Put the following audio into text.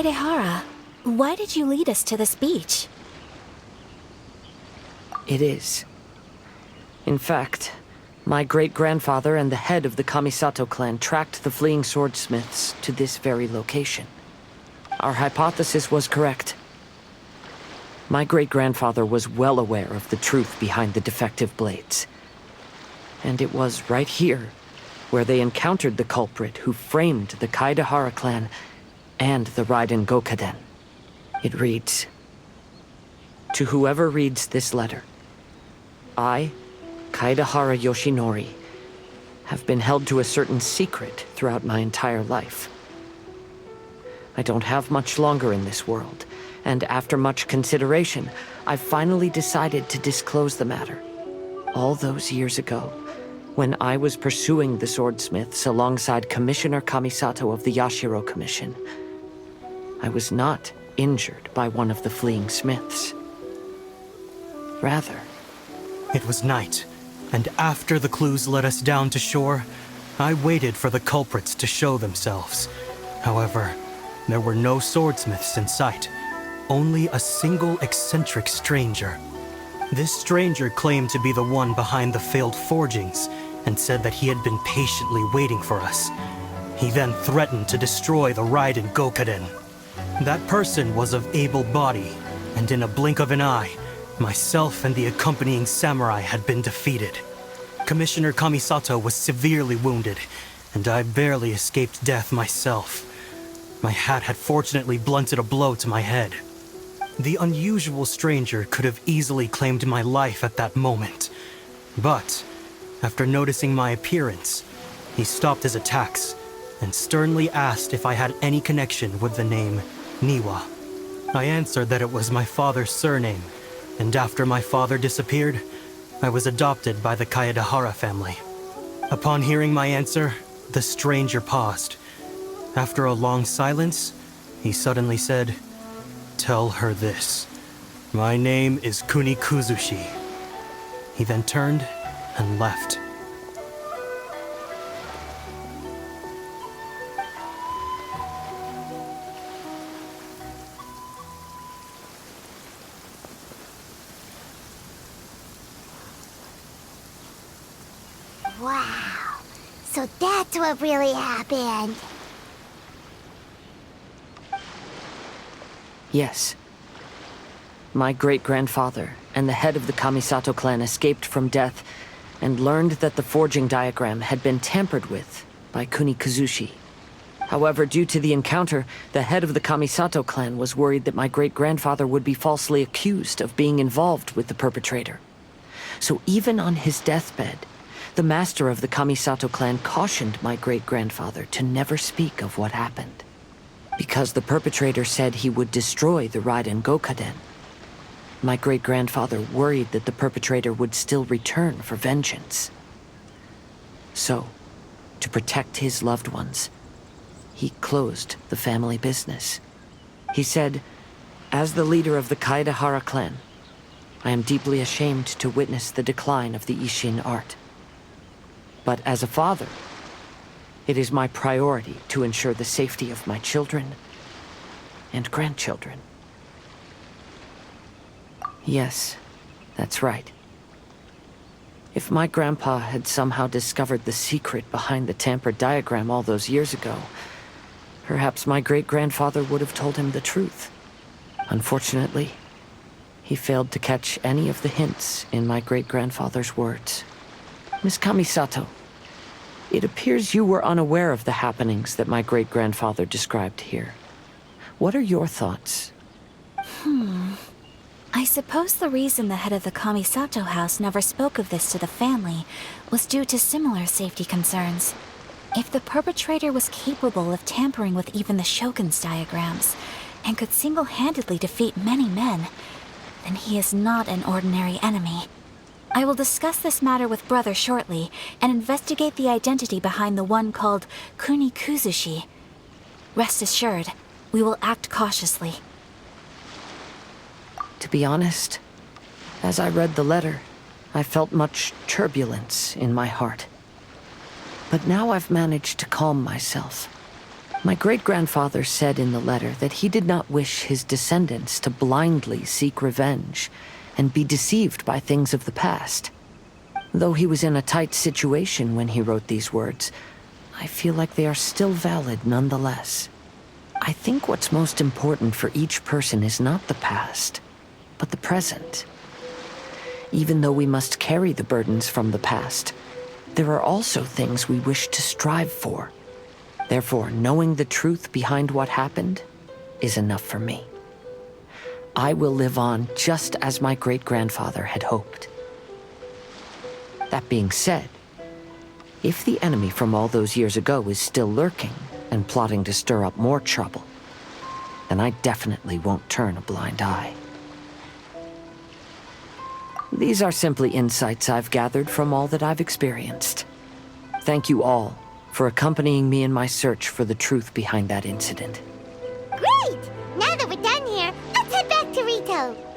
Kaedehara, why did you lead us to this beach? It is. In fact, my great-grandfather and the head of the Kamisato clan tracked the fleeing swordsmiths to this very location. Our hypothesis was correct. My great-grandfather was well aware of the truth behind the defective blades. And it was right here where they encountered the culprit who framed the Kaedehara clan and the Raiden Gokaden. It reads, "To whoever reads this letter, I, Kaedehara Yoshinori, have been held to a certain secret throughout my entire life. I don't have much longer in this world, and after much consideration, I finally decided to disclose the matter. All those years ago, when I was pursuing the swordsmiths alongside Commissioner Kamisato of the Yashiro Commission, I was not injured by one of the fleeing smiths. Rather, it was night, and after the clues led us down to shore, I waited for the culprits to show themselves. However, there were no swordsmiths in sight, only a single eccentric stranger. This stranger claimed to be the one behind the failed forgings, and said that he had been patiently waiting for us. He then threatened to destroy the Raiden Gokaden. That person was of able body, and in a blink of an eye, myself and the accompanying samurai had been defeated. Commissioner Kamisato was severely wounded, and I barely escaped death myself. My hat had fortunately blunted a blow to my head. The unusual stranger could have easily claimed my life at that moment. But, after noticing my appearance, he stopped his attacks and sternly asked if I had any connection with the name Niwa. I answered that it was my father's surname, and after my father disappeared, I was adopted by the Kaedehara family. Upon hearing my answer, the stranger paused. After a long silence, he suddenly said, "Tell her this. My name is Kunikuzushi." He then turned and left. Wow, so that's what really happened. Yes. My great-grandfather and the head of the Kamisato clan escaped from death and learned that the forging diagram had been tampered with by Kunikuzushi. However, due to the encounter, the head of the Kamisato clan was worried that my great-grandfather would be falsely accused of being involved with the perpetrator. So even on his deathbed, the master of the Kamisato clan cautioned my great-grandfather to never speak of what happened, because the perpetrator said he would destroy the Raiden Gokaden. My great-grandfather worried that the perpetrator would still return for vengeance. So, to protect his loved ones, he closed the family business. He said, "As the leader of the Kaedehara clan, I am deeply ashamed to witness the decline of the Isshin art. But as a father, it is my priority to ensure the safety of my children and grandchildren." Yes, that's right. If my grandpa had somehow discovered the secret behind the tampered diagram all those years ago, perhaps my great-grandfather would have told him the truth. Unfortunately, he failed to catch any of the hints in my great-grandfather's words. Miss Kamisato, it appears you were unaware of the happenings that my great-grandfather described here. What are your thoughts? I suppose the reason the head of the Kamisato house never spoke of this to the family was due to similar safety concerns. If the perpetrator was capable of tampering with even the Shogun's diagrams, and could single-handedly defeat many men, then he is not an ordinary enemy. I will discuss this matter with Brother shortly, and investigate the identity behind the one called Kunikuzushi. Rest assured, we will act cautiously. To be honest, as I read the letter, I felt much turbulence in my heart. But now I've managed to calm myself. My great-grandfather said in the letter that he did not wish his descendants to blindly seek revenge and be deceived by things of the past. Though he was in a tight situation when he wrote these words, I feel like they are still valid nonetheless. I think what's most important for each person is not the past, but the present. Even though we must carry the burdens from the past, there are also things we wish to strive for. Therefore, knowing the truth behind what happened is enough for me. I will live on just as my great-grandfather had hoped. That being said, if the enemy from all those years ago is still lurking and plotting to stir up more trouble, then I definitely won't turn a blind eye. These are simply insights I've gathered from all that I've experienced. Thank you all for accompanying me in my search for the truth behind that incident. Great! Now that we're done here, let's head back to Rito.